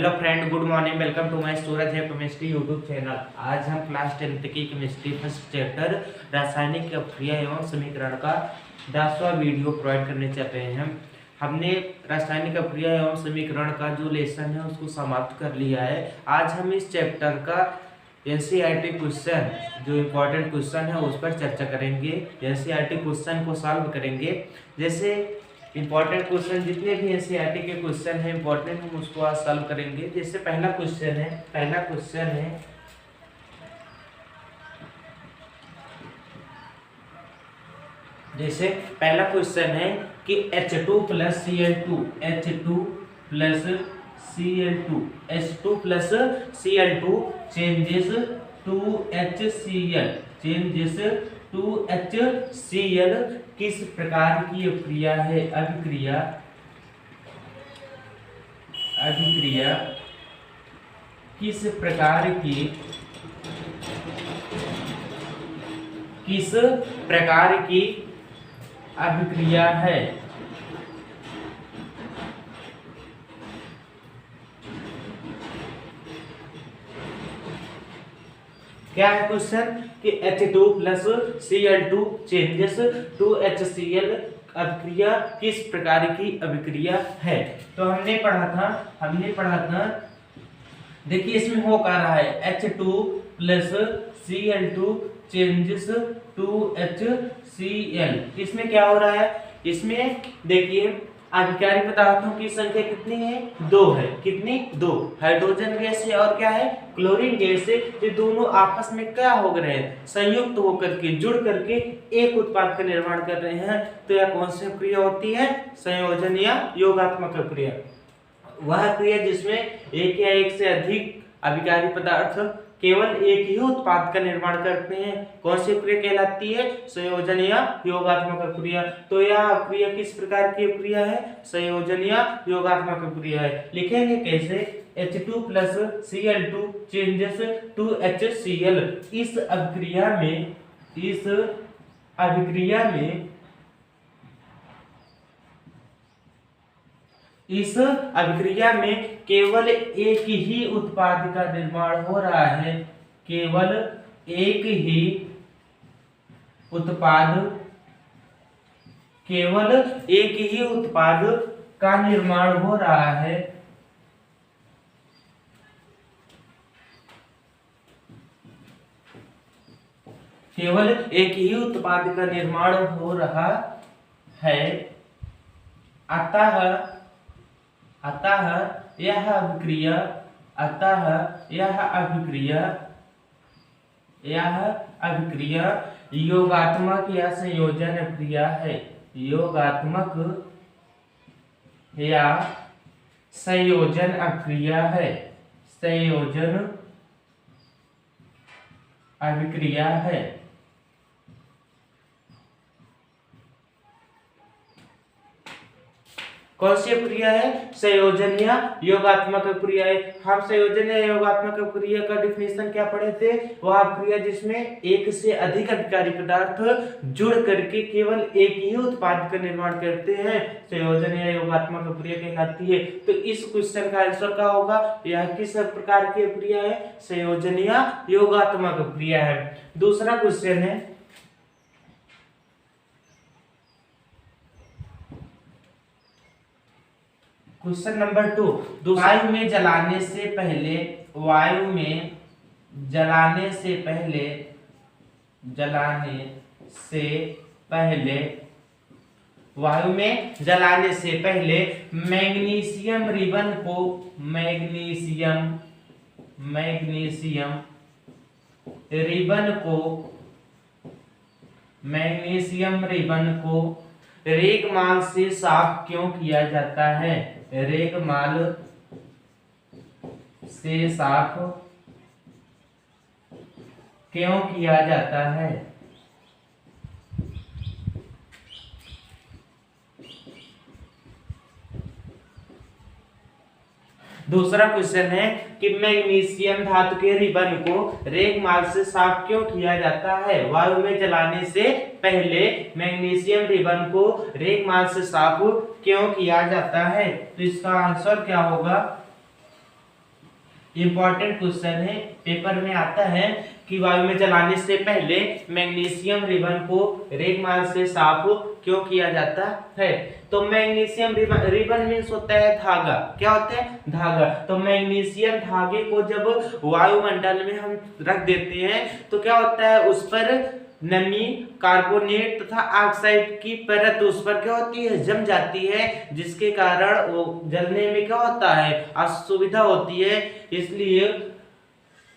Hello friend, good morning. Welcome to my Suraj है chemistry YouTube channel. आज हम class 10th की केमिस्ट्री फर्स्ट चैप्टर रासायनिक अभिक्रिया एवं समीकरण का 10वां वीडियो प्रोवाइड करने चल रहे हैं। हमने रासायनिक अभिक्रिया एवं समीकरण का जो लेसन है उसको समाप्त कर लिया है। आज हम इस चैप्टर का एनसीईआरटी क्वेश्चन, जो इम्पोर्टेंट क्वेश्चन है उस पर चर्चा करेंगे। एनसीईआरटी क्वेश्चन को सॉल्व करेंगे। जैसे इंपॉर्टेंट क्वेश्चन, जितने भी एनसीईआरटी के क्वेश्चन है इंपॉर्टेंट, हम उसको आज सॉल्व करेंगे। जैसे पहला क्वेश्चन है जैसे पहला क्वेश्चन है कि H2 plus Cl2 changes to HCl किस प्रकार की अभिक्रिया है? अभिक्रिया किस प्रकार की अभिक्रिया है? क्या है क्वेश्चन कि H2 plus Cl2 changes to HCl अभिक्रिया किस प्रकार की अभिक्रिया है? तो हमने पढ़ा था। देखिए इसमें हो क्या रहा है, H2 plus Cl2 changes to HCl। इसमें क्या हो रहा है? इसमें देखिए अभिकारी पदार्थों की संख्या कितनी है? 2 है। कितनी? 2। हाइड्रोजन गैस है और क्या है? क्लोरीन गैस है। ये दोनों आपस में क्या हो रहे हैं? संयुक्त होकर के, जुड़ करके एक उत्पाद का निर्माण कर रहे हैं। तो यह कौन सी क्रिया होती है? संयोजन या योगात्मक क्रिया। वह क्रिया जिसमें एक या एक से अधिक अभिकारी पदार्थ केवल एक ही उत्पाद का निर्माण करते हैं, कौन सी क्रिया कहलाती है? संयोजन या योगात्मक क्रिया। तो यह क्रिया किस प्रकार की क्रिया है? संयोजन या योगात्मक क्रिया है। लिखेंगे कैसे? H2 plus Cl2 changes to HCl। इस अभिक्रिया में केवल एक ही उत्पाद का निर्माण हो रहा है। केवल एक ही उत्पाद का निर्माण हो रहा है। केवल एक ही उत्पाद का निर्माण हो रहा है। अतः यह अभिक्रिया योगात्मक या संयोजन अभिक्रिया है। योगात्मक या संयोजन अभिक्रिया है। संयोजन अभिक्रिया है। कौन सी क्रिया है? संयोजन या योगात्मक क्रिया है। हम संयोजन या योगात्मक क्रिया का डिफिनेशन क्या पढ़े थे? वह क्रिया जिसमें एक से अधिक अभिकारी पदार्थ जुड़ करके केवल एक ही उत्पाद का निर्माण करते हैं, संयोजन या योगात्मक क्रिया कहलाती है। तो इस क्वेश्चन का आंसर क्या होगा? यह किस प्रकार की क्रिया है? संयोजन या योगात्मक क्रिया है। दूसरा क्वेश्चन है, क्वेश्चन नंबर 2। वायु में जलाने से पहले मैग्नीशियम रिबन को रेगमाल से साफ क्यों किया जाता है? रेगमाल से साफ क्यों किया जाता है? दूसरा क्वेश्चन है कि मैग्नीशियम धातु के रिबन को रेगमाल से साफ क्यों किया जाता है। वायु में जलाने से पहले मैग्नीशियम रिबन को रेगमाल से साफ क्यों किया जाता है। तो इसका आंसर क्या होगा, इंपॉर्टेंट क्वेश्चन है, पेपर में आता है कि वायु में जलाने से पहले मैग्नीशियम रिबन को रेगमाल से साफ क्यों किया जाता है। तो मैग्नीशियम रिबन मीन्स होता है धागा। क्या होता है? धागा। तो मैग्नीशियम धागे को जब वायुमंडल में हम रख देते हैं तो क्या होता है, उस पर नमी, कार्बोनेट तथा ऑक्साइड की परत उस पर क्या होती है, जम जाती है, जिसके कारण वो जलने में क्या होता है, असुविधा होती है। इसलिए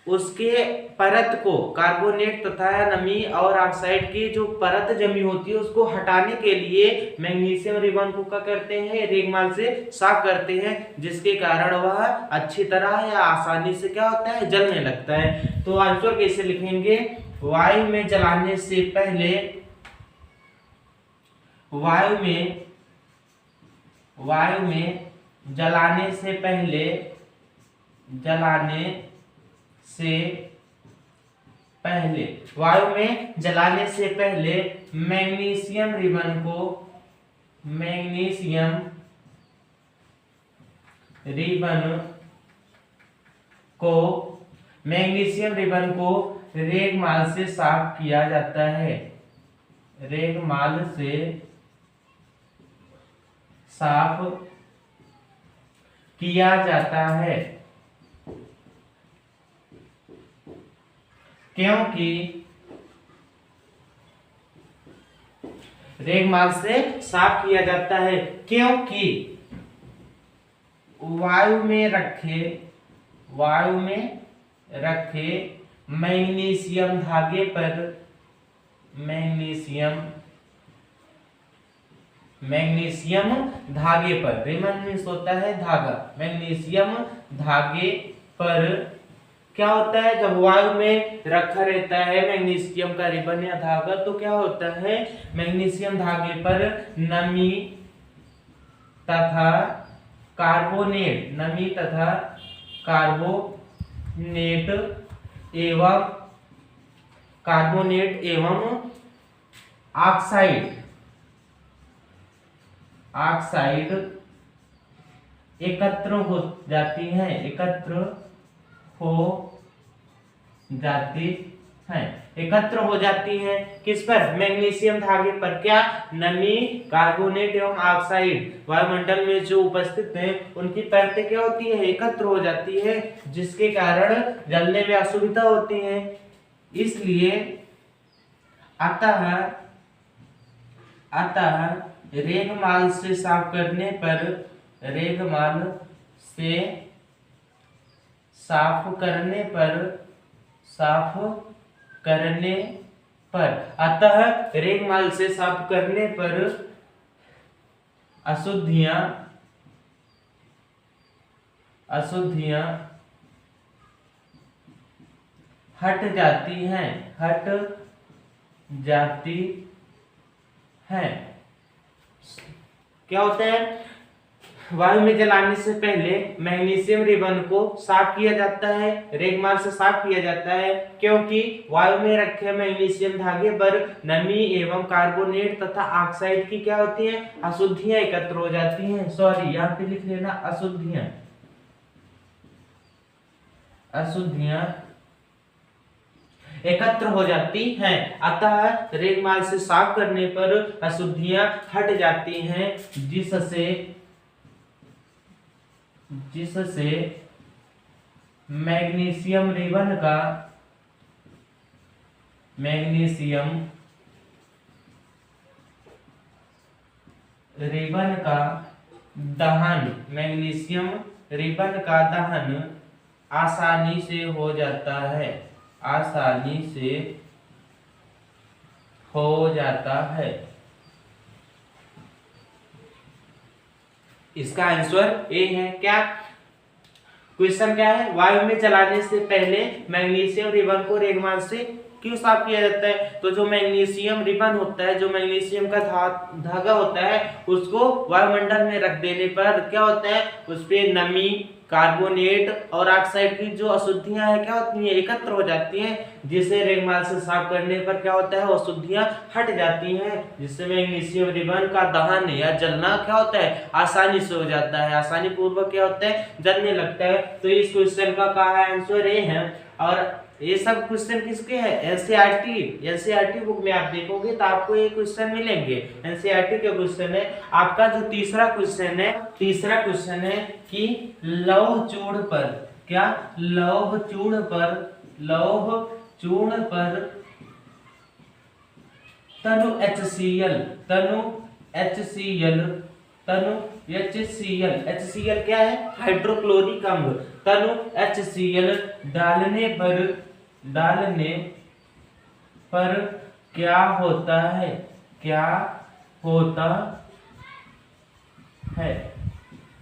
उसके परत को, कार्बोनेट तथा नमी और ऑक्साइड की जो परत जमी होती है उसको हटाने के लिए मैग्नीशियम रिबन को क्या करते हैं, रेगमाल से साफ करते हैं, जिसके कारण वह अच्छी तरह या आसानी से क्या होता है, जलने लगता है। तो आंसर कैसे लिखेंगे, वायु में जलाने से पहले, वायु में जलाने से पहले, वायु में जलाने से पहले मैग्नीशियम रिबन को रेगमाल से साफ किया जाता है। रेगमाल से साफ किया जाता है क्योंकि रेगमाल से साफ किया जाता है क्योंकि वायु में रखे मैग्नीशियम धागे पर, मैग्नीशियम धागे पर, रिबन मीन्स होता है धागा, मैग्नीशियम धागे पर क्या होता है, जब वायु में रखा रहता है मैग्नीशियम का रिबन या धागा तो क्या होता है, मैग्नीशियम धागे पर नमी तथा कार्बोनेट एवं ऑक्साइड एकत्र हो जाती हैं किस पर, मैग्नीशियम धागे पर। क्या, नमी, कार्बोनेट एवं ऑक्साइड वायुमंडल में जो उपस्थित हैं उनकी परतें क्या होती है, एकत्र हो जाती है, जिसके कारण जलने में असुविधा होती है। इसलिए अतः रेगमाल से साफ करने पर, अतः रेगमाल से साफ करने पर अशुद्धियां हट जाती हैं। क्या होता है, वायु में जलाने से पहले मैग्नीशियम रिबन को साफ किया जाता है, रेगमाल से साफ किया जाता है क्योंकि वायु में रखे मैग्नीशियम धागे पर नमी एवं कार्बोनेट तथा ऑक्साइड की क्या होती है, अशुद्धियां एकत्र हो जाती हैं। सॉरी, यहाँ पे लिख लेना अशुद्धियां एकत्र हो जाती हैं। अतः रेगमाल से साफ करने पर अशुद्धियां हट जाती हैं, जिससे मैग्नीशियम रिबन का दहन आसानी से हो जाता है। इसका आंसर ए है। क्या क्वेश्चन क्या है, वायु में जलाने से पहले मैग्नीशियम रिबन को रेगमाल से क्यों साफ किया जाता है। तो जो मैग्नीशियम रिबन होता है, जो मैग्नीशियम का धागा होता है, उसको वायुमंडल में रख देने पर क्या होता है, उस पे नमी, कार्बोनेट और ऑक्साइड की जो अशुद्धियां है क्या होती हैं, एकत्र हो जाती हैं, जिसे रेगमाल से साफ करने पर क्या होता है, वो अशुद्धियां हट जाती हैं, जिससे मैग्नीशियम रिबन का दहन या जलना क्या होता है, आसानी से हो जाता है, आसानी पूर्वक क्या होता है, जलने लगता है। तो इस क्वेश्चन का आंसर ए है। और ये सब क्वेश्चन किसके हैं, एनसीईआरटी बुक में आप देखोगे तो आपको ये क्वेश्चन मिलेंगे, एनसीईआरटी के क्वेश्चन है। आपका जो तीसरा क्वेश्चन है कि लौह चूर्ण पर क्या, लौह चूर्ण पर तनु HCl क्या है, हाइड्रोक्लोरिक अम्ल। तनु HCl डालने पर क्या होता है,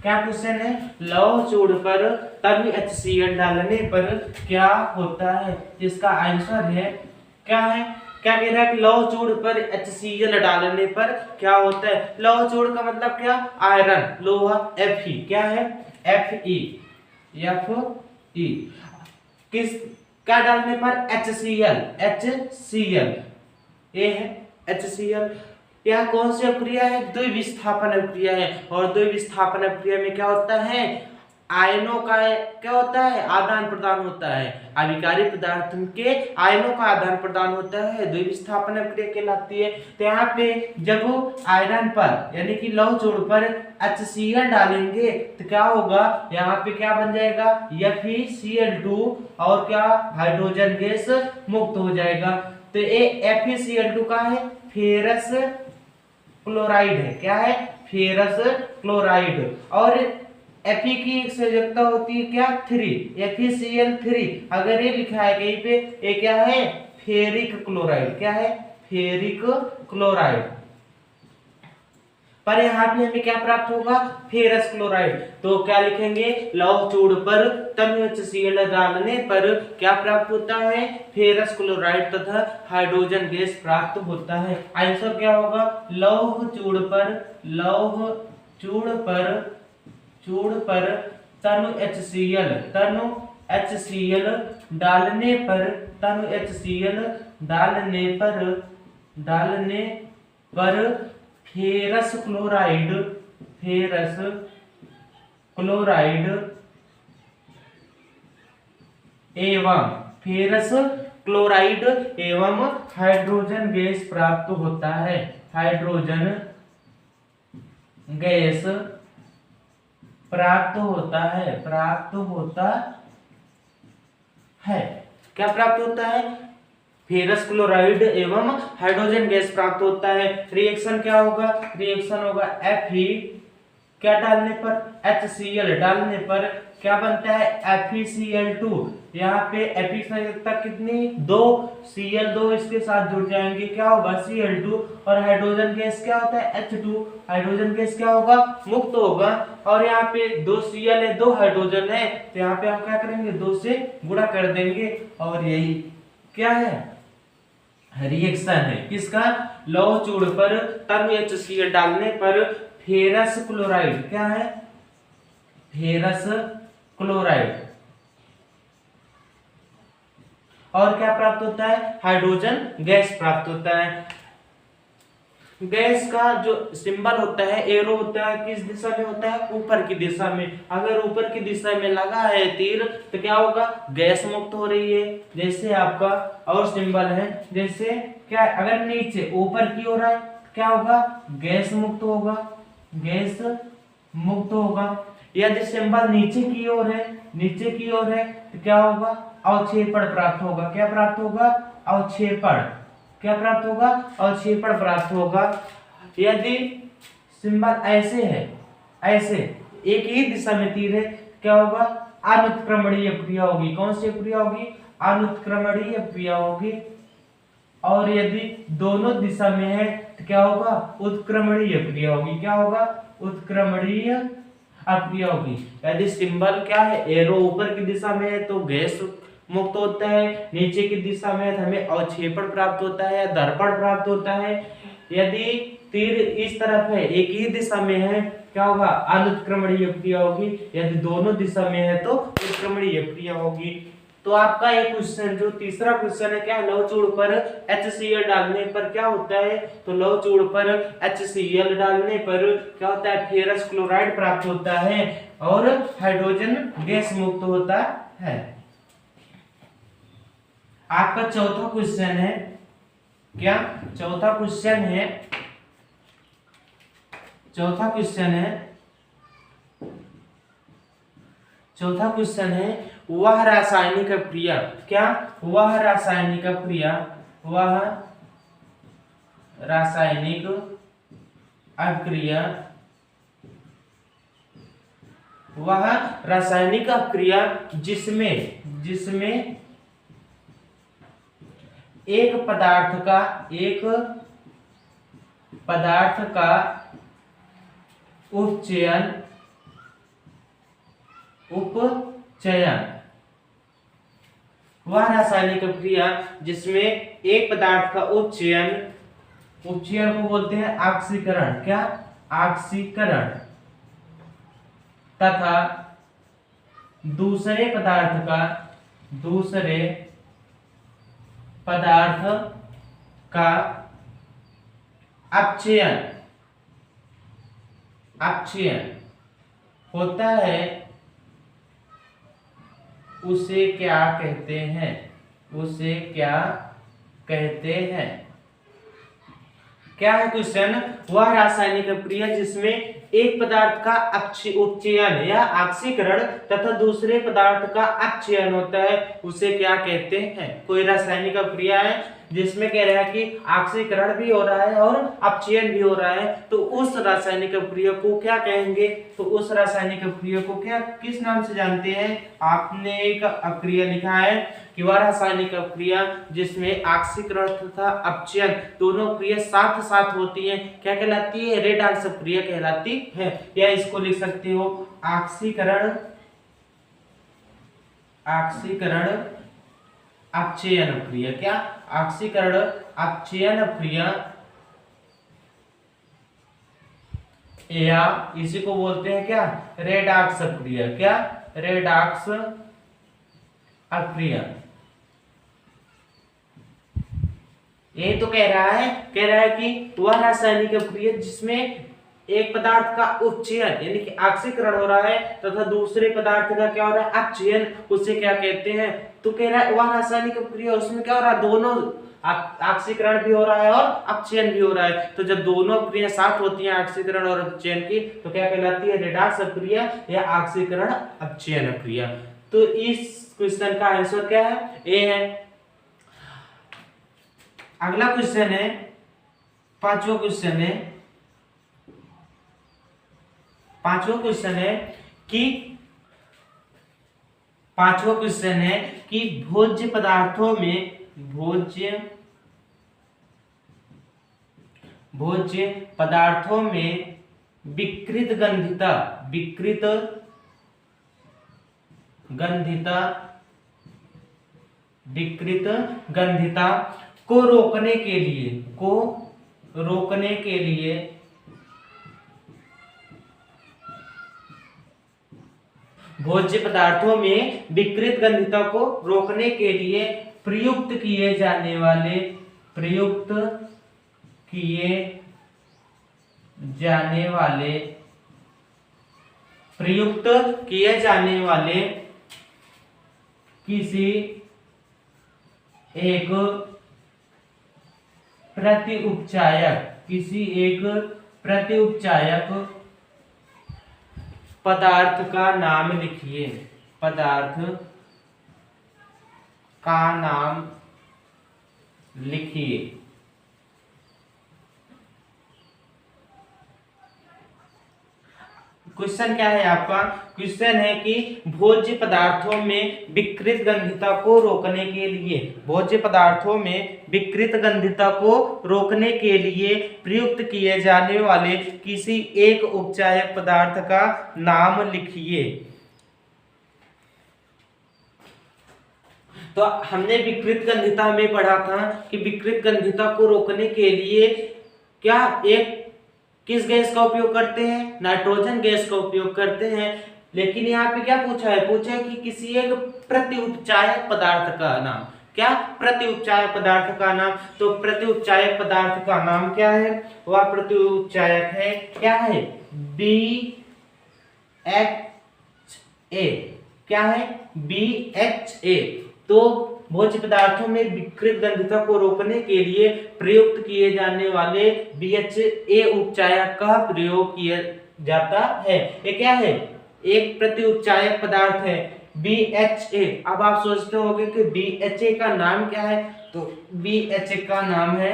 क्या क्वेश्चन है, लौह चूर्ण पर तनु HCl डालने पर क्या होता है, इसका आंसर है क्या कह रहा है कि लौह चूर्ण पर HCl डालने पर क्या होता है। लौह चूर्ण का मतलब क्या, आयरन, लोहा, Fe क्या है, Fe किस क्या डालने पर, HCl ये है HCl। यह कौन सी अभिक्रिया है, द्विविस्थापन अभिक्रिया है। और द्विविस्थापन अभिक्रिया में क्या होता है, आयनों का क्या होता है, आदान प्रदान होता है, अभिकारी पदार्थ के आयनों का आदान प्रदान होता है, द्विविस्थापन अभिक्रिया कहलाती है। तो यहाँ पे जब आयरन पर यानी कि लौह चूर्ण पर HCl डालेंगे तो क्या होगा, यहाँ पे क्या बन जाएगा, FeCl2 और क्या, हाइड्रोजन गैस मुक्त हो जाएगा। तो ये FeCl2 का है, फेरस क्लोराइड है, क्या है, फेरस क्लोराइड। और Fe की एक संयोजकता होती है क्या, 3, FeCl3। अगर ये लिखा है कहीं पे, ये क्या है, फेरिक क्लोराइड, क्या है, फेरिक क्लोराइड। पर यहाँ पे हमें क्या प्राप्त होगा, फेरस क्लोराइड। तो क्या लिखेंगे, लौह चूर्ण पर तनु HCl डालने पर क्या प्राप्त होता है, फेरस क्लोराइड तथा हाइड्रोजन गैस प्राप्त होता है। आंसर क्या होगा, लौह चूर्ण पर तनु HCl डालने पर फेरस क्लोराइड एवं हाइड्रोजन गैस प्राप्त होता है, हाइड्रोजन गैस प्राप्त होता है। क्या प्राप्त होता है, फेरस क्लोराइड एवं हाइड्रोजन गैस प्राप्त होता है। रिएक्शन क्या होगा, रिएक्शन होगा Fe क्या डालने पर, HCl डालने पर क्या बनता है, FeCl2। यहाँ पे Fe संयोजकता कितनी, 2, Cl2 इसके साथ जुड़ जाएंगे, क्या होगा, Cl2। और हाइड्रोजन गैस क्या होता है, H2। हाइड्रोजन गैस क्या होगा, मुक्त होगा। और यहाँ पे 2 Cl है, 2 हाइड्रोजन है, तो यहाँ पे हम क्या करेंगे, 2 से गुणा कर देंगे। और यही क्या है, रिएक्शन है किसका, लौह चूर्ण पर तनु HCl डालने पर फेरस क्लोराइड, क्या है, फेरस क्लोराइड। और क्या प्राप्त होता है, हाइड्रोजन गैस प्राप्त होता है। गैस का जो सिंबल होता है, एरो होता है, किस दिशा में होता है, ऊपर की दिशा में। अगर ऊपर की दिशा में लगा है तीर तो क्या होगा, गैस मुक्त हो रही है, जैसे आपका और सिंबल है, जैसे क्या, अगर नीचे ऊपर की ओर है क्या होगा, गैस मुक्त होगा, गैस मुक्त होगा। यदि सिंबल नीचे की ओर है तो क्या होगा, अवक्षेपण प्राप्त होगा। क्या प्राप्त होगा, अवक्षेपण। क्या प्राप्त होगा, अवक्षेपण प्राप्त होगा। यदि सिंबल ऐसे है, ऐसे एक ही दिशा में तीर है, क्या होगा, अनुत्क्रमणीय क्रिया होगी। कौन सी क्रिया होगी, अनुत्क्रमणीय क्रिया होगी। और यदि दोनों दिशा में है तो क्या होगा, उत्क्रमणीय क्रिया होगी। क्या होगा, उत्क्रमणीय अक्रिया होगी। यदि सिंबल क्या है, एरो ऊपर की दिशा में है तो गैस मुक्त होता है, नीचे की दिशा में हमें अवक्षेपण प्राप्त होता है, दर्पण प्राप्त होता है। यदि तीर इस तरफ है, एक ही दिशा में है, क्या होगा? अनुत्क्रमणीय क्रिया होगी। यदि दोनों दिशा में है तो उत्क्रमणीय क्रिया होगी। तो आपका एक क्वेश्चन, जो तीसरा क्वेश्चन है, क्या लौह चूड़ पर HCl डालने पर क्या होता है? तो लौह चूड़ पर HCl डालने पर क्या होता है? फेरस क्लोराइड प्राप्त होता है और हाइड्रोजन गैस मुक्त होता है। आपका चौथा क्वेश्चन है, क्या? चौथा क्वेश्चन है, चौथा क्वेश्चन है वह रासायनिक क्रिया, क्या? वह रासायनिक क्रिया, वह रासायनिक अभिक्रिया, वह रासायनिक अभिक्रिया जिसमें एक पदार्थ का उपचयन वह रासायनिक क्रिया जिसमें एक पदार्थ का उपचयन को बोलते हैं ऑक्सीकरण, क्या? ऑक्सीकरण, तथा दूसरे पदार्थ का अपचयन होता है, उसे क्या कहते हैं? क्या है क्वेश्चन? वह रासायनिक क्रिया जिसमें एक पदार्थ का उपचयन या ऑक्सीकरण तथा दूसरे पदार्थ का अपचयन होता है, उसे क्या कहते हैं? कोई रासायनिक क्रिया है जिसमें कह रहा है कि ऑक्सीकरण भी हो रहा है और अपचयन भी हो रहा है, तो उस रासायनिक क्रिया को क्या कहेंगे? तो उस रासायनिक क्रिया को क्या, किस नाम से जानते हैं? आपने एक अक्रिया लिखा है कि वह रासायनिक क्रिया जिसमें ऑक्सीकरण तथा अपचयन दोनों क्रिया साथ साथ होती है, क्या कहलाती है? रेडॉक्स क्रिया कहलाती है। या इसको लिख सकते हो ऑक्सीकरण अपचयन क्रिया, क्या? ऑक्सीकरण अपचयन क्रिया, या इसी को बोलते हैं क्या? रेडॉक्स क्रिया, क्या? रेडॉक्स अक्रिया। ये तो कह रहा है कि वह रासायनिक क्रिया जिसमें एक पदार्थ का उपचयन यानी कि ऑक्सीकरण हो रहा है तथा दूसरे पदार्थ का क्या हो रहा है? अपचयन, उसे क्या कहते हैं? तो कह रहा है वह रासायनिक क्रिया, उसमें क्या हो रहा है? दोनों ऑक्सीकरण भी हो रहा है और अपचयन भी हो रहा है। तो जब दोनों क्रिया साथ होती हैं ऑक्सीकरण और अपचयन की, तो क्या कहलाती है? रेडॉक्स क्रिया या ऑक्सीकरण अपचयन क्रिया। तो इस क्वेश्चन का आंसर क्या है? ए है। अगला क्वेश्चन है, पांचवा क्वेश्चन है कि भोज्य पदार्थों में विकृत गंधिता को रोकने के लिए भोज्य पदार्थों में विकृत गंधिता को रोकने के लिए प्रयुक्त किए जाने वाले किसी एक प्रतिउपचायक पदार्थ का नाम लिखिए। क्वेश्चन क्या है आपका? क्वेश्चन है कि भोज्य पदार्थों में विकृत गंधिता को रोकने के लिए प्रयुक्त किए जाने वाले किसी एक उपचायक पदार्थ का नाम लिखिए। तो हमने विकृत गंधिता में पढ़ा था कि विकृत गंधिता को रोकने के लिए क्या एक किस गैस का उपयोग करते हैं? नाइट्रोजन गैस का उपयोग करते हैं। लेकिन यहाँ पे क्या पूछा है? पूछा है कि किसी एक प्रतिउपचायक पदार्थ का नाम। क्या? प्रतिउपचायक पदार्थ का नाम। तो प्रतिउपचायक पदार्थ का नाम क्या है? वह प्रतिउपचायक है, क्या है? BHA। क्या है? BHA। तो भोज्य पदार्थों में विकृत गंधता को रोकने के लिए प्रयुक्त किए जाने वाले BHA उपचायक का प्रयोग किया जाता है। ये क्या है? एक प्रतिउपचायक पदार्थ है BHA। अब आप सोचते होंगे कि BHA का नाम क्या है? तो BHA का नाम है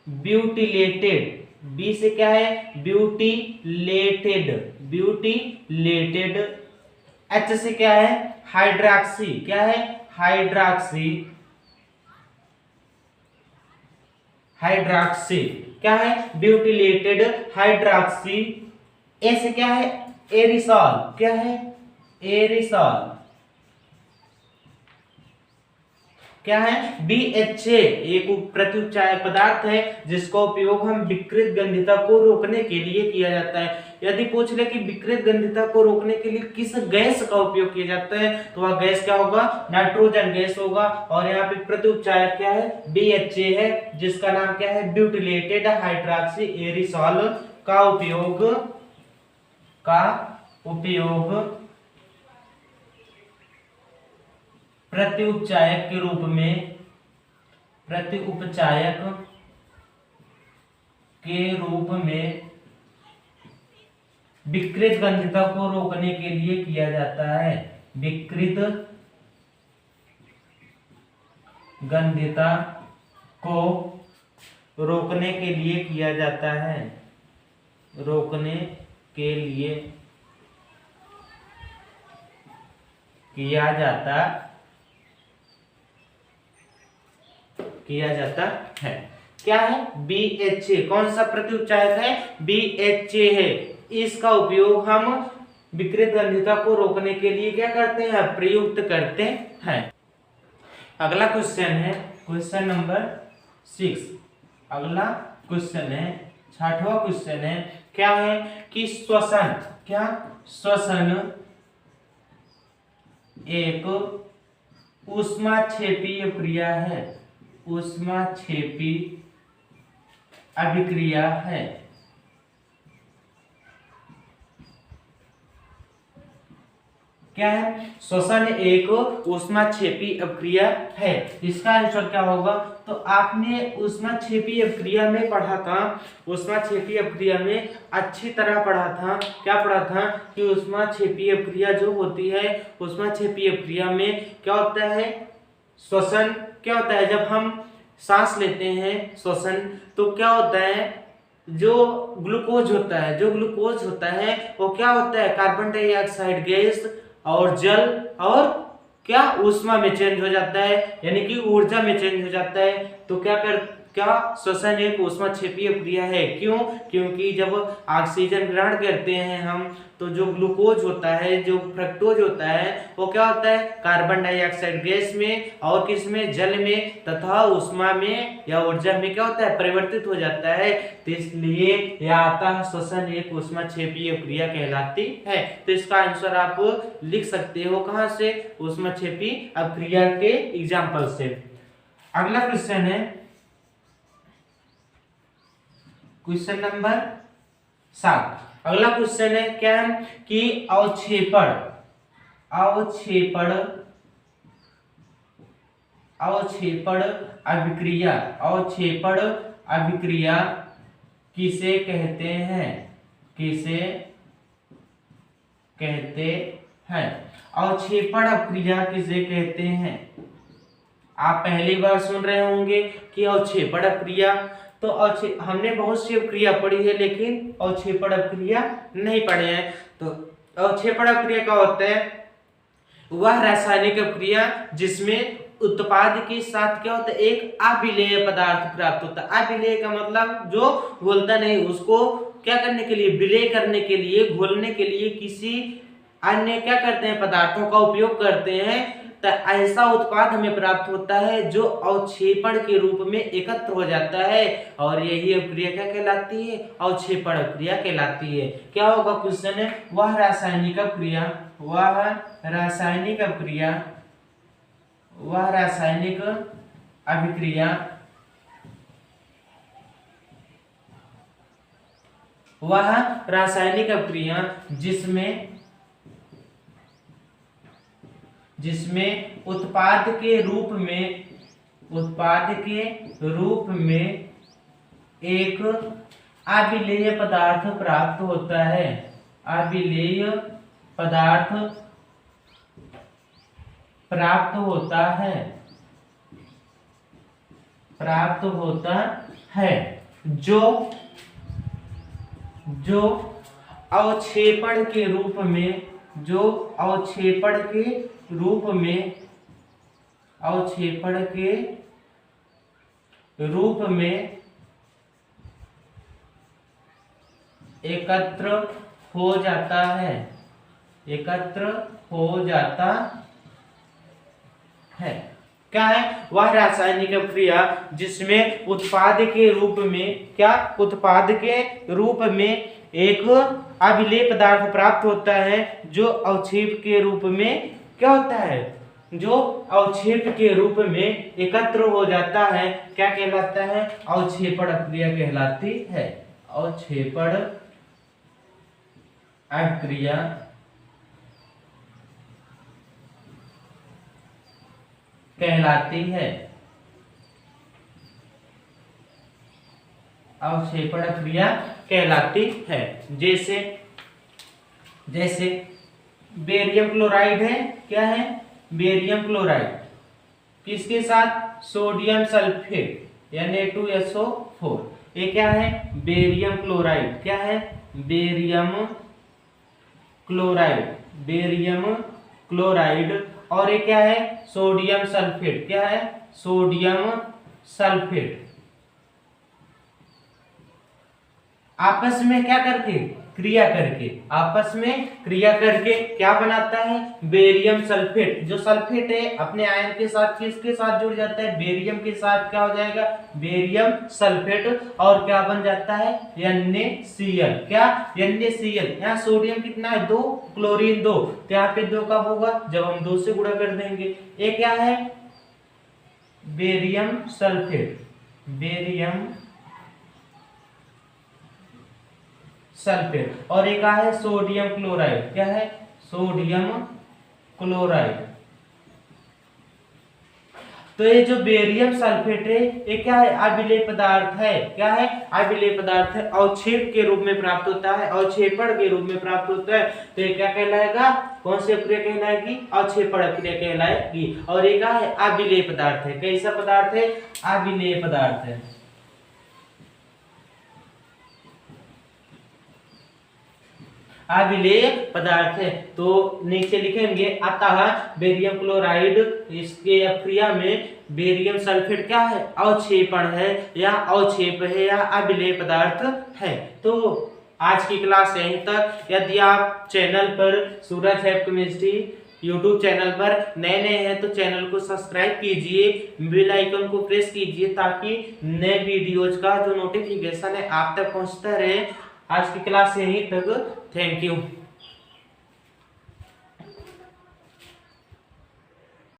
ब्यूटिलेटेड। बी से क्या है? Butylated, butylated. H से क्या है? हाइड्रॉक्सी। क्या है? Hydroxy, hydroxy. क्या है? Butylated hydroxy. ए से क्या है? एरिसॉल। क्या है? एरिसॉल। क्या है? BHA एक प्रतिउपचायक पदार्थ है जिसका उपयोग हम विकृत गंधता को रोकने के लिए किया जाता है। यदि पूछ ले कि विकृत गंधता को रोकने के लिए किस गैस का उपयोग किया जाता है, तो वह गैस क्या होगा? नाइट्रोजन गैस होगा। और यहाँ पे प्रतिउपचायक क्या है? BHA है, जिसका नाम क्या है? ब्यूटिलेटेड हाइड्रॉक्सी एरिसॉल का उपयोग प्रतिउपचायक के रूप में, प्रतिउपचायक के रूप में विकृत गंधता को रोकने के लिए किया जाता है। विकृत गंधता को रोकने के लिए किया जाता है, रोकने के लिए किया जाता है। क्या है? BHA। कौन सा प्रतिउपचायक है? BHA है। इसका उपयोग हम विकृत गंधता को रोकने के लिए क्या करते हैं? प्रयुक्त करते हैं। अगला क्वेश्चन है क्वेश्चन नंबर 6। अगला क्वेश्चन है 6वां क्वेश्चन है। क्या है कि श्वसन, क्या? श्वसन एक ऊष्माक्षेपीय क्रिया है, ऊष्माक्षेपी अभिक्रिया है। क्या है? श्वसन एक ऊष्माक्षेपी अभिक्रिया है। इसका आंसर क्या होगा? तो आपने ऊष्माक्षेपी अभिक्रिया में पढ़ा था, ऊष्माक्षेपी अभिक्रिया में अच्छी तरह पढ़ा था। क्या पढ़ा था? कि ऊष्माक्षेपी अभिक्रिया जो होती है, ऊष्माक्षेपी अभिक्रिया में क्या होता है? श्वसन क्या होता है? जब हम सांस लेते हैं श्वसन, तो क्या होता है? जो ग्लूकोज होता है वो क्या होता है? कार्बन डाइऑक्साइड गैस और जल और क्या ऊष्मा में चेंज हो जाता है, यानी कि ऊर्जा में चेंज हो जाता है। तो क्या श्वसन एक ऊष्माक्षेपीय क्रिया है। क्यों? क्योंकि जब ऑक्सीजन ग्रहण करते हैं हम, तो जो ग्लूकोज होता है, जो फ्रक्टोज होता है, वो क्या होता है? कार्बन डाइऑक्साइड गैस में और किस में? जल में तथा ऊष्मा में या ऊर्जा में क्या होता है? परिवर्तित हो जाता है। तो इसलिए यह आता है श्वसन एक ऊष्माक्षेपीय क्रिया कहलाती है। तो इसका आंसर आप लिख सकते हो कहां से? ऊष्माक्षेपी अभिक्रिया के एग्जाम्पल से। अगला क्वेश्चन है क्वेश्चन नंबर 7। अगला क्वेश्चन है क्या है कि अवक्षेपण अभिक्रिया किसे कहते हैं? अवक्षेपण अभिक्रिया किसे कहते हैं? आप पहली बार सुन रहे होंगे कि अवक्षेपण अभिक्रिया। तो हमने बहुत सी अभिक्रिया पढ़ी है, लेकिन अवक्षेपण अभिक्रिया नहीं पढ़े हैं। तो अवक्षेपण अभिक्रिया क्या होता है? वह रासायनिक अभिक्रिया जिसमें उत्पाद के साथ क्या होता है? एक अभिलेय पदार्थ प्राप्त होता है। अभिलेय का मतलब जो घुलता नहीं, उसको क्या करने के लिए? विलेय करने के लिए, घोलने के लिए किसी अन्य क्या करते हैं? पदार्थों का उपयोग करते हैं। तो ऐसा उत्पाद हमें प्राप्त होता है जो अवक्षेपण के रूप में एकत्र हो जाता है, और यही अभिक्रिया क्या कहलाती है? अवक्षेपण अभिक्रिया कहलाती है। क्या होगा क्वेश्चन है, वह रासायनिक अभिक्रिया जिसमें उत्पाद के रूप में एक अभिलेय पदार्थ प्राप्त होता है, जो अवक्षेपण के रूप में एकत्र हो जाता है। क्या है? वह रासायनिक अभिक्रिया जिसमें उत्पाद के रूप में एक अभिलेय पदार्थ प्राप्त होता है, जो अवक्षेप के रूप में क्या होता है? जो अवक्षेप के रूप में एकत्र हो जाता है, क्या कहलाता है? अवक्षेपण अभिक्रिया कहलाती है। अवक्षेपण अभिक्रिया कहलाती है। अवक्षेपण अभिक्रिया कहलाती है। जैसे बेरियम क्लोराइड है, क्या है? बेरियम क्लोराइड किसके साथ? Sodium sulphate Na2SO4। ये क्या है? Barium chloride. क्या है? Barium chloride. और ये क्या है? Sodium sulphate. क्या है? Sodium sulphate. आपस में क्या करके? क्रिया करके क्या बनाता है? Barium sulphate. जो सल्फेट है अपने आयन के साथ किसके साथ जुड़ जाता है? बेरियम के साथ। क्या हो जाएगा? Barium sulphate. और क्या बन जाता है? NaCl। क्या? NaCl। यहाँ सोडियम कितना है? 2, क्लोरीन 2, तो यहाँ पे 2 कब होगा? जब हम 2 से गुणा कर देंगे। ये क्या है? Barium sulphate. और एक है सोडियम क्लोराइड। क्या है? Sodium chloride. तो ये जो बेरियम सल्फेट है, ये क्या है? अभिलेय पदार्थ है। क्या है? अभिलेय पदार्थ है। अवक्षेप के रूप में प्राप्त होता है, अवक्षेपण के रूप में प्राप्त होता है। तो ये क्या कहलाएगा? कौन सी अभिक्रिया कहलाएगी? अवक्षेपण अभिक्रिया कहलाएगी। और ये क्या है? अभिलेय पदार्थ है। कैसा पदार्थ है? अभिलेय पदार्थ है। अभिलेय पदार्थ है। तो नीचे लिखेंगे, अतः बेरियम क्लोराइड इसके अभिक्रिया में बेरियम सल्फेट क्या है? अवक्षेपण है, या अवक्षेप है, या अभिलेय पदार्थ है। तो आज की क्लास यहीं तक। यदि आप चैनल पर सूरज हैप केमिस्ट्री यूट्यूब चैनल पर नए हैं तो चैनल को सब्सक्राइब कीजिए, बेल आइकन को प्रेस कीजिए, ताकि नए वीडियोज का जो नोटिफिकेशन है आप तक पहुंचता रहे। आज की क्लास यहीं तक। Thank you.